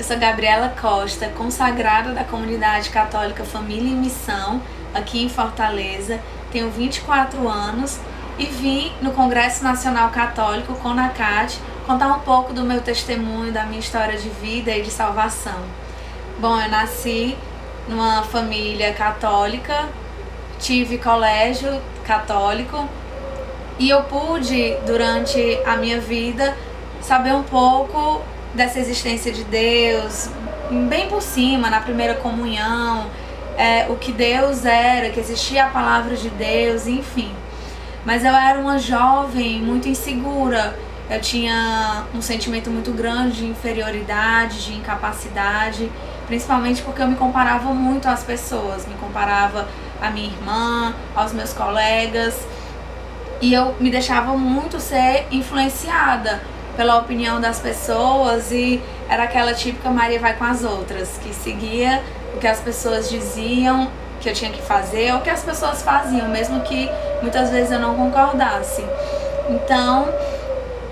Eu sou Gabriela Costa, consagrada da Comunidade Católica Família em Missão, aqui em Fortaleza. Tenho 24 anos e vim no Congresso Nacional Católico, CONACAT, contar um pouco do meu testemunho, da minha história de vida e de salvação. Bom, eu nasci numa família católica, tive colégio católico e eu pude, durante a minha vida, saber um pouco dessa existência de Deus, bem por cima, na primeira comunhão, o que Deus era, que existia a palavra de Deus, enfim. Mas eu era uma jovem muito insegura, eu tinha um sentimento muito grande de inferioridade, de incapacidade, principalmente porque eu me comparava muito às pessoas, me comparava à minha irmã, aos meus colegas, e eu me deixava muito ser influenciada pela opinião das pessoas e era aquela típica Maria vai com as outras, que seguia o que as pessoas diziam que eu tinha que fazer ou que as pessoas faziam, mesmo que muitas vezes eu não concordasse. Então,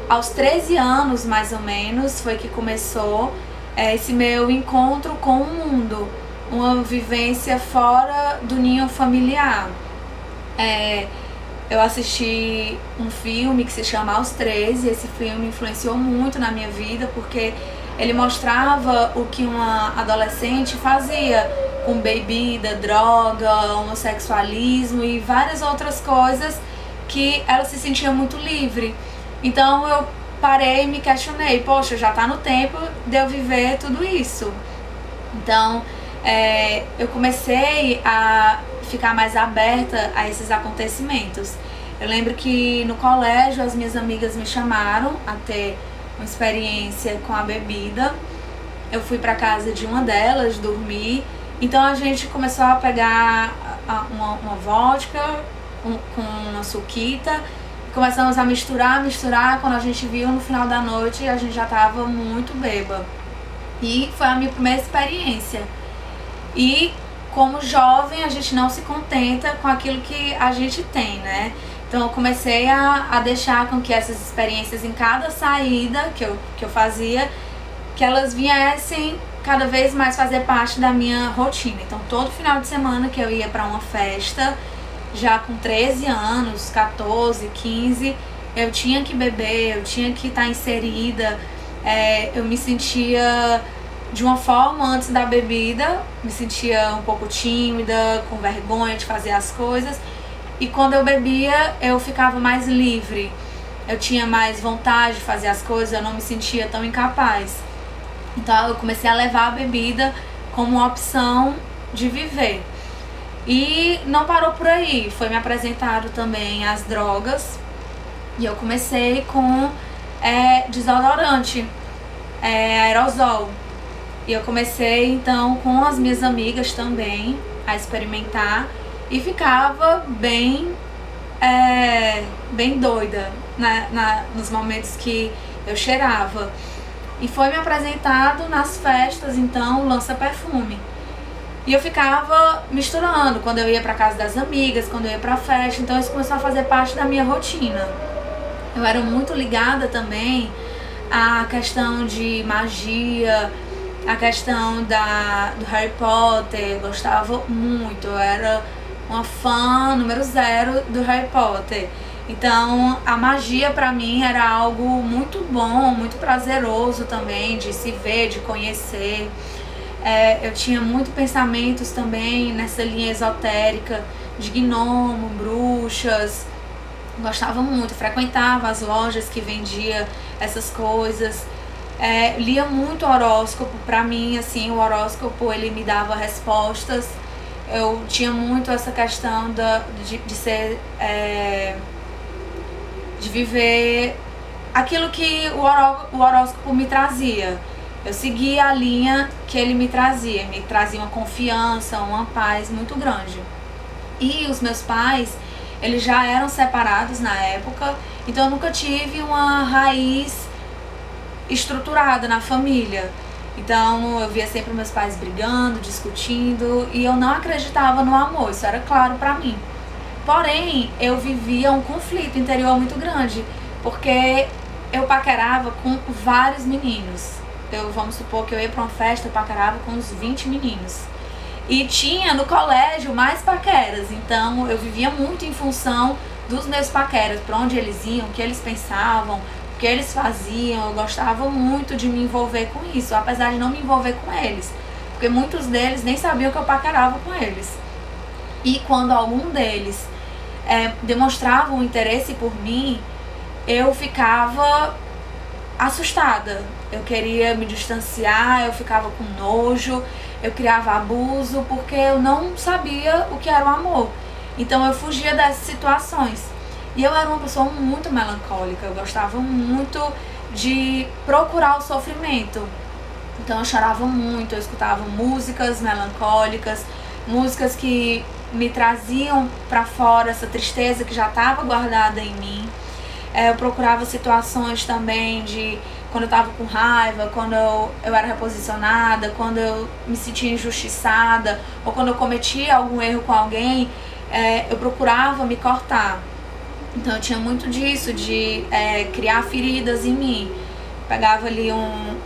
aos 13 anos, mais ou menos, foi que começou esse meu encontro com o mundo, uma vivência fora do ninho familiar. Eu assisti um filme que se chama Aos 13, esse filme influenciou muito na minha vida porque ele mostrava o que uma adolescente fazia com bebida, droga, homossexualismo e várias outras coisas que ela se sentia muito livre. Então eu parei e me questionei, poxa, já tá no tempo de eu viver tudo isso. Então eu comecei a ficar mais aberta a esses acontecimentos. Eu lembro que no colégio as minhas amigas me chamaram a ter uma experiência com a bebida. Eu fui para casa de uma delas dormir. Então a gente começou a pegar uma vodka com uma suquita. Começamos a misturar. Quando a gente viu no final da noite a gente já estava muito bêbada. E foi a minha primeira experiência. E como jovem a gente não se contenta com aquilo que a gente tem, né? Então eu comecei a deixar com que essas experiências em cada saída que eu fazia, que elas viessem cada vez mais fazer parte da minha rotina. Então todo final de semana que eu ia para uma festa, já com 13 anos, 14, 15, eu tinha que beber, eu tinha que estar inserida, eu me sentia de uma forma antes da bebida, me sentia um pouco tímida, com vergonha de fazer as coisas. E quando eu bebia, eu ficava mais livre. Eu tinha mais vontade de fazer as coisas, eu não me sentia tão incapaz. Então eu comecei a levar a bebida como uma opção de viver. E não parou por aí, foi me apresentado também as drogas. E eu comecei com desodorante, aerosol. E eu comecei então com as minhas amigas também a experimentar e ficava bem doida nos momentos que eu cheirava. E foi me apresentado nas festas então o lança-perfume. E eu ficava misturando quando eu ia para casa das amigas, quando eu ia para festa, então isso começou a fazer parte da minha rotina. Eu era muito ligada também à questão de magia, a questão do Harry Potter, gostava muito, eu era uma fã número 0 do Harry Potter. Então a magia pra mim era algo muito bom, muito prazeroso também de se ver, de conhecer. Eu tinha muitos pensamentos também nessa linha esotérica de gnomo, bruxas. Gostava muito, frequentava as lojas que vendia essas coisas. Lia muito horóscopo, pra mim, assim, o horóscopo ele me dava respostas. Eu tinha muito essa questão de ser, de viver aquilo que o horóscopo me trazia. Eu seguia a linha que ele me trazia uma confiança, uma paz muito grande. E os meus pais, eles já eram separados na época, então eu nunca tive uma raiz estruturada na família. Então eu via sempre meus pais brigando, discutindo e eu não acreditava no amor, isso era claro pra mim. Porém, eu vivia um conflito interior muito grande, porque eu paquerava com vários meninos. vamos supor que eu ia pra uma festa, eu paquerava com uns 20 meninos. E tinha no colégio mais paqueras, então eu vivia muito em função dos meus paqueras, pra onde eles iam, o que eles pensavam, o que eles faziam. Eu gostava muito de me envolver com isso, apesar de não me envolver com eles, porque muitos deles nem sabiam que eu paquerava com eles. E quando algum deles demonstrava um interesse por mim, eu ficava assustada, eu queria me distanciar, eu ficava com nojo, eu criava abuso, porque eu não sabia o que era o amor. Então eu fugia dessas situações. E eu era uma pessoa muito melancólica, eu gostava muito de procurar o sofrimento. Então eu chorava muito, eu escutava músicas melancólicas, músicas que me traziam pra fora essa tristeza que já estava guardada em mim. Eu procurava situações também de quando eu estava com raiva, quando eu era reposicionada, quando eu me sentia injustiçada, ou quando eu cometia algum erro com alguém, eu procurava me cortar. Então eu tinha muito disso, de criar feridas em mim. Pegava ali um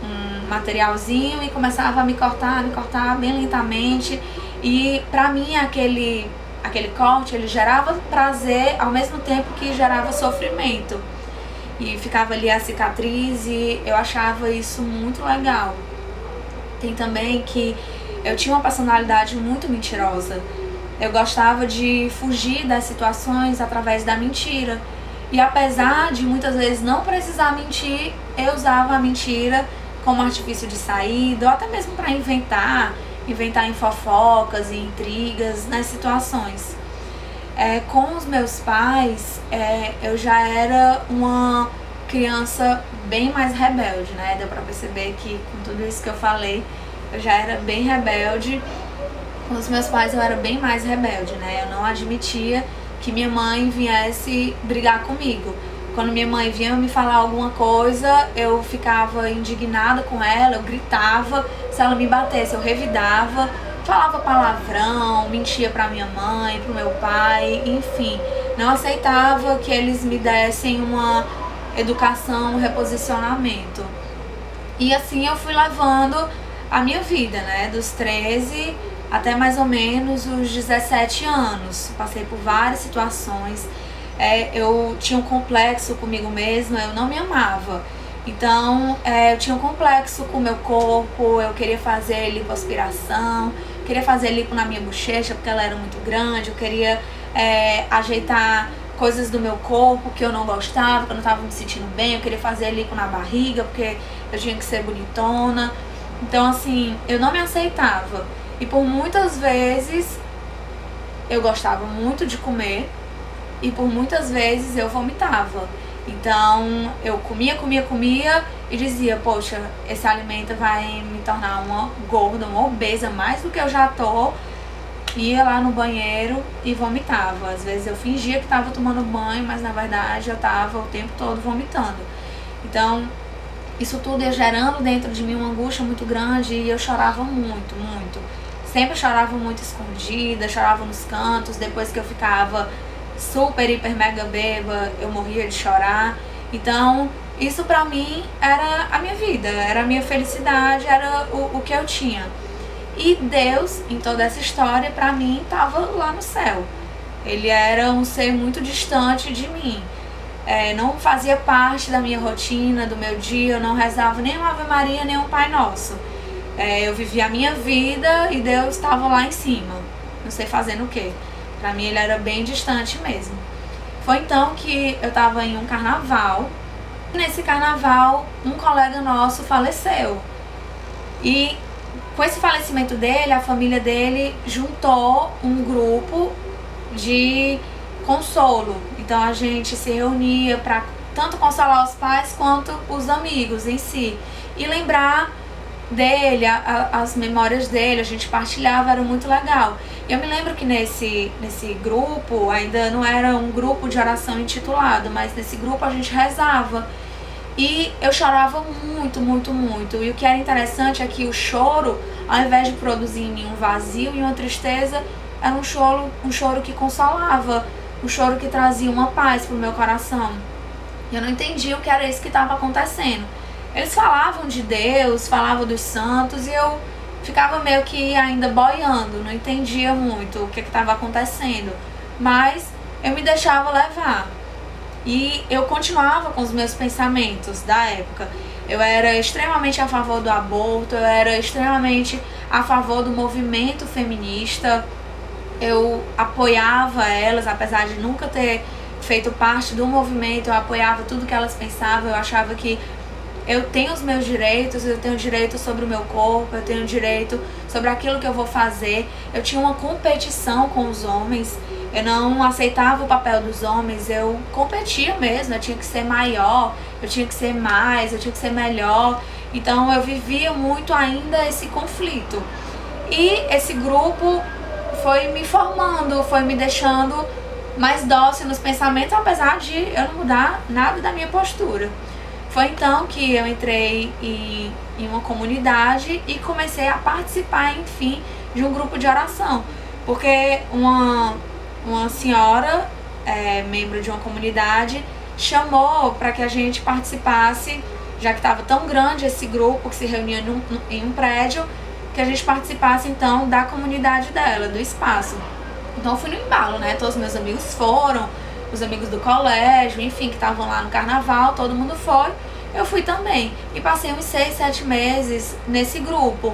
materialzinho e começava a me cortar bem lentamente. E pra mim aquele corte, ele gerava prazer ao mesmo tempo que gerava sofrimento. E ficava ali a cicatriz e eu achava isso muito legal. Tem também que eu tinha uma personalidade muito mentirosa. Eu gostava de fugir das situações através da mentira. E apesar de muitas vezes não precisar mentir, eu usava a mentira como artifício de saída, ou até mesmo para inventar em fofocas e intrigas nas situações. Com os meus pais, eu já era uma criança bem mais rebelde, né? Deu pra perceber que com tudo isso que eu falei, eu já era bem rebelde. Com os meus pais eu era bem mais rebelde, né? Eu não admitia que minha mãe viesse brigar comigo. Quando minha mãe vinha me falar alguma coisa, eu ficava indignada com ela, eu gritava. Se ela me batesse, eu revidava, falava palavrão, mentia pra minha mãe, pro meu pai, enfim. Não aceitava que eles me dessem uma educação, um reposicionamento. E assim eu fui levando a minha vida, né? Dos 13 até mais ou menos os 17 anos. Passei por várias situações. Eu tinha um complexo comigo mesma, eu não me amava. Então, eu tinha um complexo com o meu corpo, eu queria fazer lipoaspiração, queria fazer lipo na minha bochecha porque ela era muito grande, eu queria ajeitar coisas do meu corpo que eu não gostava, que eu não estava me sentindo bem, eu queria fazer lipo na barriga porque eu tinha que ser bonitona. Então, assim, eu não me aceitava. E por muitas vezes eu gostava muito de comer e por muitas vezes eu vomitava. Então eu comia e dizia, poxa, esse alimento vai me tornar uma gorda, uma obesa, mais do que eu já tô. Ia lá no banheiro e vomitava. Às vezes eu fingia que estava tomando banho, mas na verdade eu estava o tempo todo vomitando. Então isso tudo ia gerando dentro de mim uma angústia muito grande e eu chorava muito, muito. Sempre chorava muito escondida, chorava nos cantos. Depois que eu ficava super, hiper, mega bêbada, eu morria de chorar. Então isso pra mim era a minha vida, era a minha felicidade, era o que eu tinha. E Deus, em toda essa história, pra mim, estava lá no céu. Ele era um ser muito distante de mim. Não fazia parte da minha rotina, do meu dia, eu não rezava nem uma Ave Maria, nem um Pai Nosso. Eu vivia a minha vida e Deus estava lá em cima, não sei fazendo o quê. Pra mim ele era bem distante mesmo. Foi então que eu estava em um carnaval. E nesse carnaval, um colega nosso faleceu. E com esse falecimento dele, a família dele juntou um grupo de consolo. Então a gente se reunia para tanto consolar os pais quanto os amigos em si. E lembrar dele, as memórias dele, a gente partilhava, era muito legal. E eu me lembro que nesse grupo, ainda não era um grupo de oração intitulado, mas nesse grupo a gente rezava. E eu chorava muito, muito, muito. E o que era interessante é que o choro, ao invés de produzir em mim um vazio e uma tristeza, era um choro que consolava, um choro que trazia uma paz pro meu coração. E eu não entendia o que era isso que estava acontecendo. Eles falavam de Deus, falavam dos santos, e eu ficava meio que ainda boiando, não entendia muito o que estava acontecendo, mas eu me deixava levar. E eu continuava com os meus pensamentos da época. Eu era extremamente a favor do aborto, eu era extremamente a favor do movimento feminista, eu apoiava elas, apesar de nunca ter feito parte do movimento, eu apoiava tudo que elas pensavam, eu achava que eu tenho os meus direitos, eu tenho direito sobre o meu corpo, eu tenho direito sobre aquilo que eu vou fazer. Eu tinha uma competição com os homens, eu não aceitava o papel dos homens, eu competia mesmo, eu tinha que ser maior, eu tinha que ser mais, eu tinha que ser melhor. Então eu vivia muito ainda esse conflito. E esse grupo foi me formando, foi me deixando mais dócil nos pensamentos, apesar de eu não mudar nada da minha postura. Foi então que eu entrei em uma comunidade e comecei a participar, enfim, de um grupo de oração. Porque uma senhora, membro de uma comunidade, chamou para que a gente participasse, já que estava tão grande esse grupo que se reunia em um prédio, que a gente participasse então da comunidade dela, do espaço. Então eu fui no embalo, né? Todos os meus amigos foram, os amigos do colégio, enfim, que estavam lá no carnaval, todo mundo foi. Eu fui também. E passei uns 6, 7 meses nesse grupo.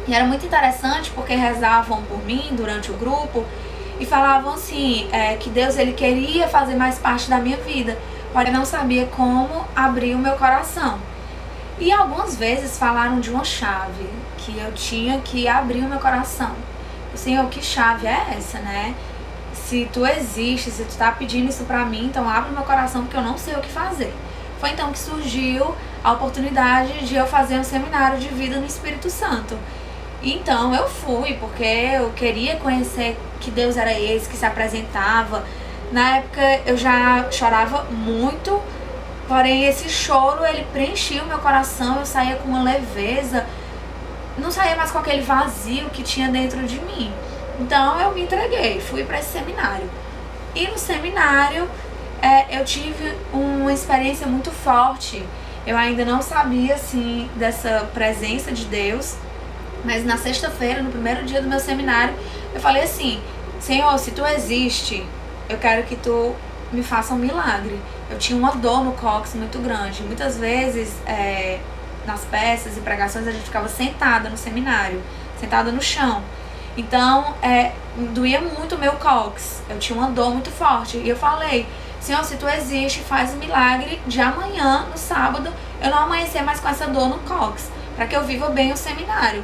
E era muito interessante porque rezavam por mim durante o grupo e falavam assim, que Deus ele queria fazer mais parte da minha vida, porém não sabia como abrir o meu coração. E algumas vezes falaram de uma chave, que eu tinha que abrir o meu coração. Senhor, que chave é essa, né? Se tu existe, se tu tá pedindo isso pra mim, então abre o meu coração porque eu não sei o que fazer. Foi então que surgiu a oportunidade de eu fazer um seminário de vida no Espírito Santo. Então eu fui, porque eu queria conhecer que Deus era esse, que se apresentava. Na época eu já chorava muito, porém esse choro ele preenchia o meu coração, eu saía com uma leveza, não saía mais com aquele vazio que tinha dentro de mim. Então eu me entreguei, fui para esse seminário. E no seminário eu tive uma experiência muito forte. Eu ainda não sabia assim dessa presença de Deus, mas na sexta-feira, no primeiro dia do meu seminário, eu falei assim: Senhor, se tu existe, eu quero que tu me faça um milagre. Eu tinha uma dor no cóccix muito grande. Muitas vezes nas peças e pregações a gente ficava sentada no seminário, sentada no chão. Então doía muito o meu cóccix, eu tinha uma dor muito forte. E eu falei: Senhor, se tu existe, faz um milagre de amanhã, no sábado, eu não amanhecer mais com essa dor no cóccix, para que eu viva bem o seminário.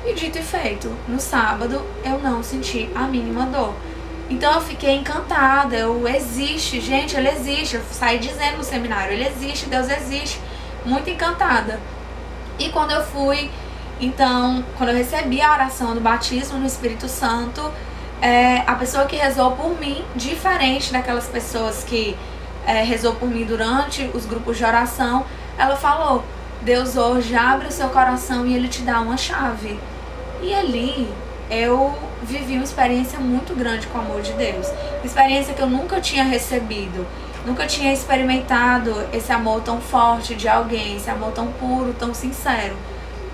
E dito e feito, no sábado eu não senti a mínima dor. Então eu fiquei encantada, existe, gente, ele existe. Eu saí dizendo no seminário, ele existe, Deus existe, muito encantada. E quando eu fui, então, quando eu recebi a oração do batismo no Espírito Santo, a pessoa que rezou por mim, diferente daquelas pessoas que rezou por mim durante os grupos de oração, ela falou: Deus hoje abre o seu coração e ele te dá uma chave. E ali eu vivi uma experiência muito grande com o amor de Deus, uma experiência que eu nunca tinha recebido, nunca tinha experimentado esse amor tão forte de alguém, esse amor tão puro, tão sincero.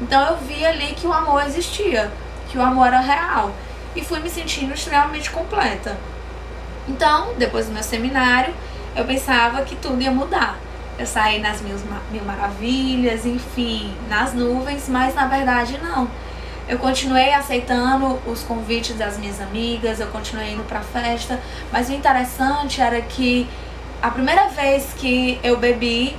Então eu vi ali que o amor existia, que o amor era real, e fui me sentindo extremamente completa. Então, depois do meu seminário, eu pensava que tudo ia mudar. Eu saí nas mil maravilhas, enfim, nas nuvens, mas na verdade não. Eu continuei aceitando os convites das minhas amigas, eu continuei indo pra festa, mas o interessante era que a primeira vez que eu bebi,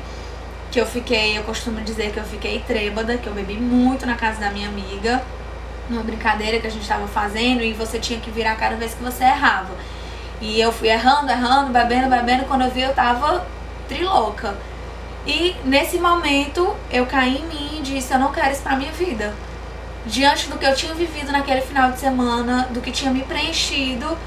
eu costumo dizer que eu fiquei trêbada, que eu bebi muito na casa da minha amiga, numa brincadeira que a gente estava fazendo, e você tinha que virar cada vez que você errava. E eu fui errando, bebendo, quando eu vi eu tava trilouca. E nesse momento eu caí em mim e disse: eu não quero isso pra minha vida. Diante do que eu tinha vivido naquele final de semana, do que tinha me preenchido,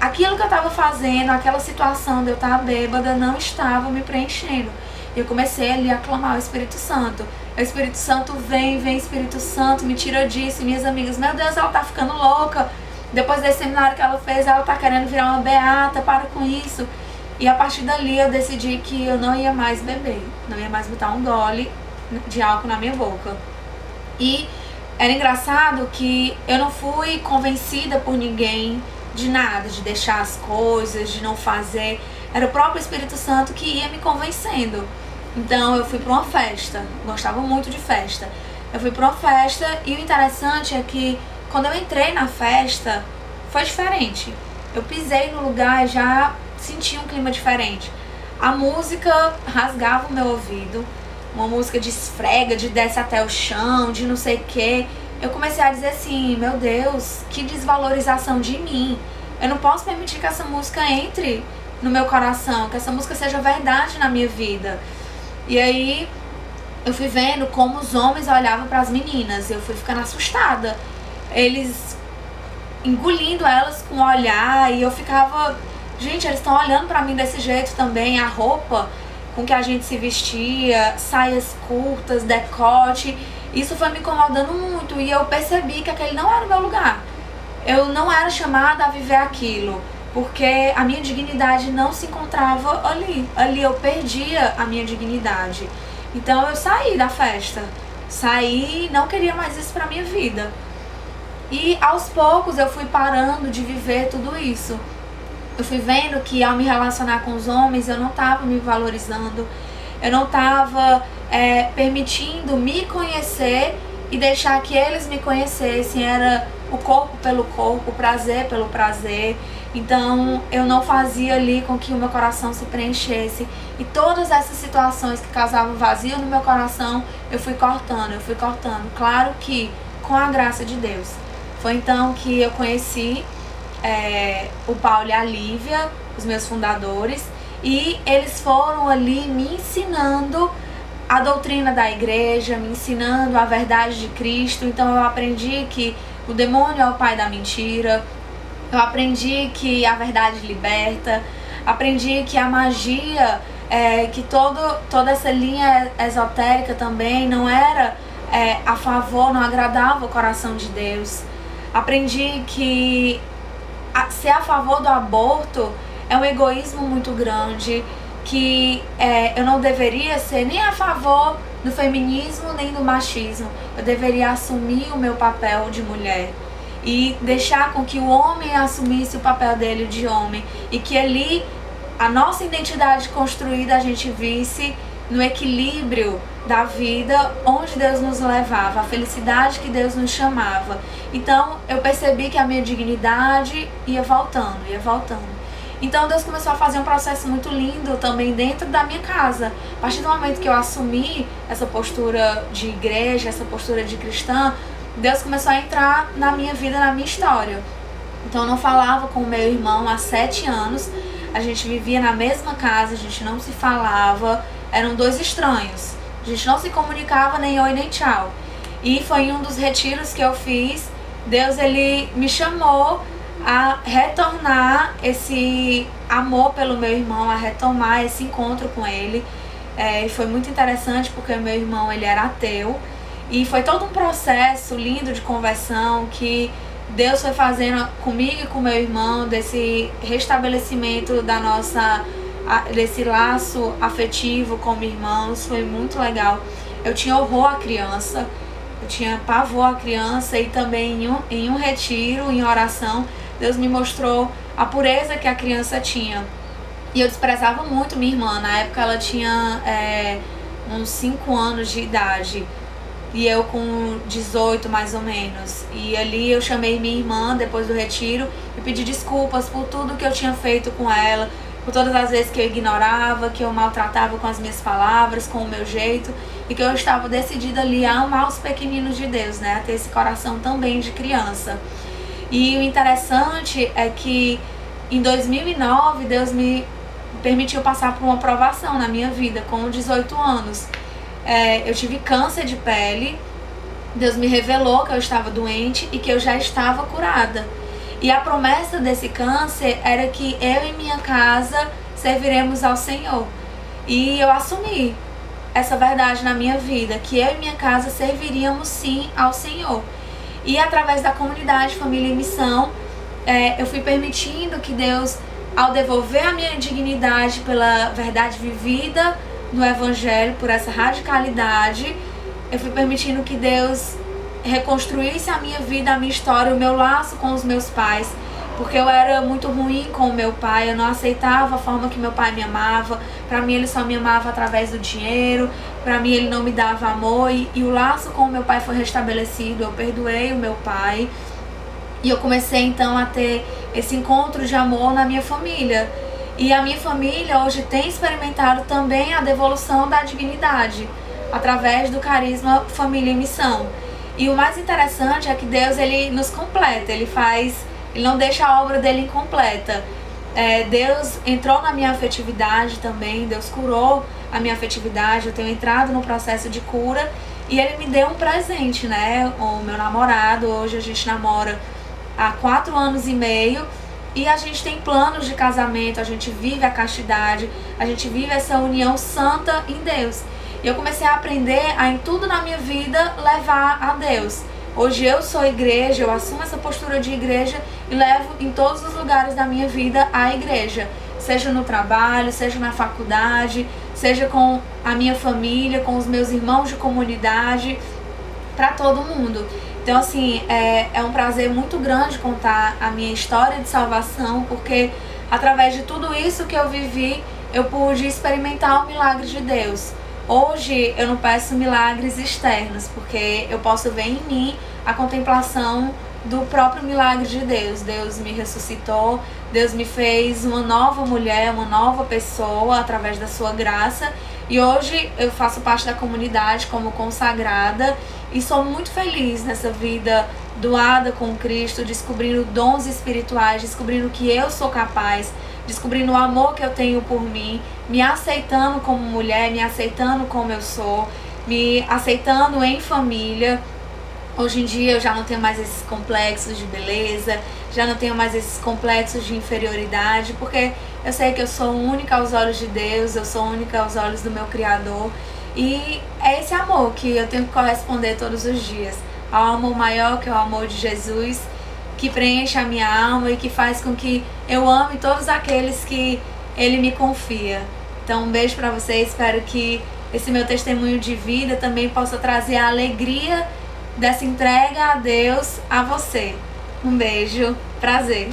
aquilo que eu estava fazendo, aquela situação de eu estar bêbada não estava me preenchendo. E eu comecei ali a clamar o Espírito Santo. O Espírito Santo vem Espírito Santo, me tira disso. E minhas amigas: meu Deus, ela tá ficando louca. Depois desse seminário que ela fez, ela tá querendo virar uma beata, para com isso. E a partir dali eu decidi que eu não ia mais beber, não ia mais botar um gole de álcool na minha boca. E era engraçado que eu não fui convencida por ninguém de nada, de deixar as coisas, de não fazer. Era o próprio Espírito Santo que ia me convencendo. Então eu fui para uma festa, gostava muito de festa. Eu fui para uma festa e o interessante é que quando eu entrei na festa foi diferente. Eu pisei no lugar e já senti um clima diferente. A música rasgava o meu ouvido, uma música de esfrega, de desce até o chão, de não sei o que. Eu comecei a dizer assim, meu Deus, que desvalorização de mim. Eu não posso permitir que essa música entre no meu coração, que essa música seja verdade na minha vida. E aí eu fui vendo como os homens olhavam para as meninas, eu fui ficando assustada. Eles engolindo elas com o olhar e eu ficava, gente, eles estão olhando para mim desse jeito também. A roupa com que a gente se vestia, saias curtas, decote, isso foi me incomodando muito e eu percebi que aquele não era o meu lugar. Eu não era chamada a viver aquilo, porque a minha dignidade não se encontrava ali. Ali eu perdia a minha dignidade. Então eu saí da festa, saí e não queria mais isso pra minha vida. E aos poucos eu fui parando de viver tudo isso. Eu fui vendo que ao me relacionar com os homens eu não estava me valorizando, eu não estava permitindo me conhecer e deixar que eles me conhecessem. Era o corpo pelo corpo, o prazer pelo prazer. Então eu não fazia ali com que o meu coração se preenchesse. E todas essas situações que causavam vazio no meu coração, eu fui cortando. Claro que com a graça de Deus. Foi então que eu conheci o Paulo e a Lívia, os meus fundadores, e eles foram ali me ensinando a doutrina da igreja, me ensinando a verdade de Cristo. Então eu aprendi que o demônio é o pai da mentira, eu aprendi que a verdade liberta, aprendi que a magia, que toda essa linha esotérica também não era a favor, não agradava o coração de Deus. Aprendi que ser a favor do aborto é um egoísmo muito grande, que eu não deveria ser nem a favor do feminismo nem do machismo. Eu deveria assumir o meu papel de mulher e deixar com que o homem assumisse o papel dele de homem, e que ali a nossa identidade construída a gente visse no equilíbrio da vida, onde Deus nos levava, a felicidade que Deus nos chamava. Então eu percebi que a minha dignidade ia voltando. Então Deus começou a fazer um processo muito lindo também dentro da minha casa. A partir do momento que eu assumi essa postura de igreja, essa postura de cristã, Deus começou a entrar na minha vida, na minha história. Então eu não falava com o meu irmão há 7 anos, a gente vivia na mesma casa, a gente não se falava, eram 2 estranhos. A gente não se comunicava nem oi nem tchau. E foi em um dos retiros que eu fiz, Deus ele me chamou a retornar esse amor pelo meu irmão, a retomar esse encontro com ele. E foi muito interessante porque meu irmão ele era ateu. E foi todo um processo lindo de conversão que Deus foi fazendo comigo e com meu irmão, desse restabelecimento desse laço afetivo como irmãos. Foi muito legal. Eu tinha horror à criança, eu tinha pavor à criança, e também em um retiro, em oração, Deus me mostrou a pureza que a criança tinha. E eu desprezava muito minha irmã. Na época ela tinha uns 5 anos de idade e eu com 18 mais ou menos. E ali eu chamei minha irmã depois do retiro e pedi desculpas por tudo que eu tinha feito com ela, por todas as vezes que eu ignorava, que eu maltratava com as minhas palavras, com o meu jeito, e que eu estava decidida ali a amar os pequeninos de Deus, né? A ter esse coração também de criança. E o interessante é que em 2009 Deus me permitiu passar por uma provação na minha vida com 18 anos. Eu tive câncer de pele. Deus me revelou que eu estava doente e que eu já estava curada. E a promessa desse câncer era que eu e minha casa serviremos ao Senhor. E eu assumi essa verdade na minha vida, que eu e minha casa serviríamos sim ao Senhor. E através da comunidade Família em Missão, eu fui permitindo que Deus, ao devolver a minha dignidade pela verdade vivida no Evangelho, por essa radicalidade, eu fui permitindo que Deus reconstruísse a minha vida, a minha história, o meu laço com os meus pais, porque eu era muito ruim com o meu pai, eu não aceitava a forma que meu pai me amava. Para mim ele só me amava através do dinheiro, para mim ele não me dava amor, e o laço com o meu pai foi restabelecido, eu perdoei o meu pai, e eu comecei então a ter esse encontro de amor na minha família. E a minha família hoje tem experimentado também a devolução da dignidade, através do carisma Família em Missão. E o mais interessante é que Deus, ele nos completa, ele não deixa a obra dele incompleta. Deus entrou na minha afetividade também, Deus curou a minha afetividade, eu tenho entrado no processo de cura, e ele me deu um presente, né? O meu namorado, hoje a gente namora há 4 anos e meio, e a gente tem planos de casamento, a gente vive a castidade, a gente vive essa união santa em Deus. E eu comecei a aprender a, em tudo na minha vida, levar a Deus. Hoje eu sou igreja, eu assumo essa postura de igreja e levo em todos os lugares da minha vida a igreja. Seja no trabalho, seja na faculdade, seja com a minha família, com os meus irmãos de comunidade, para todo mundo. Então, assim, é um prazer muito grande contar a minha história de salvação, porque através de tudo isso que eu vivi, eu pude experimentar o milagre de Deus. Hoje eu não peço milagres externos, porque eu posso ver em mim a contemplação do próprio milagre de Deus. Deus me ressuscitou, Deus me fez uma nova mulher, uma nova pessoa através da sua graça. E hoje eu faço parte da comunidade como consagrada e sou muito feliz nessa vida doada com Cristo, descobrindo dons espirituais, descobrindo que eu sou capaz, descobrindo o amor que eu tenho por mim, me aceitando como mulher, me aceitando como eu sou, me aceitando em família. Hoje em dia eu já não tenho mais esses complexos de beleza, já não tenho mais esses complexos de inferioridade, porque eu sei que eu sou única aos olhos de Deus, eu sou única aos olhos do meu Criador. E é esse amor que eu tenho que corresponder todos os dias, ao amor maior, que é o amor de Jesus, que preenche a minha alma e que faz com que eu ame todos aqueles que Ele me confia. Então um beijo pra vocês, espero que esse meu testemunho de vida também possa trazer a alegria dessa entrega a Deus a você. Um beijo, prazer.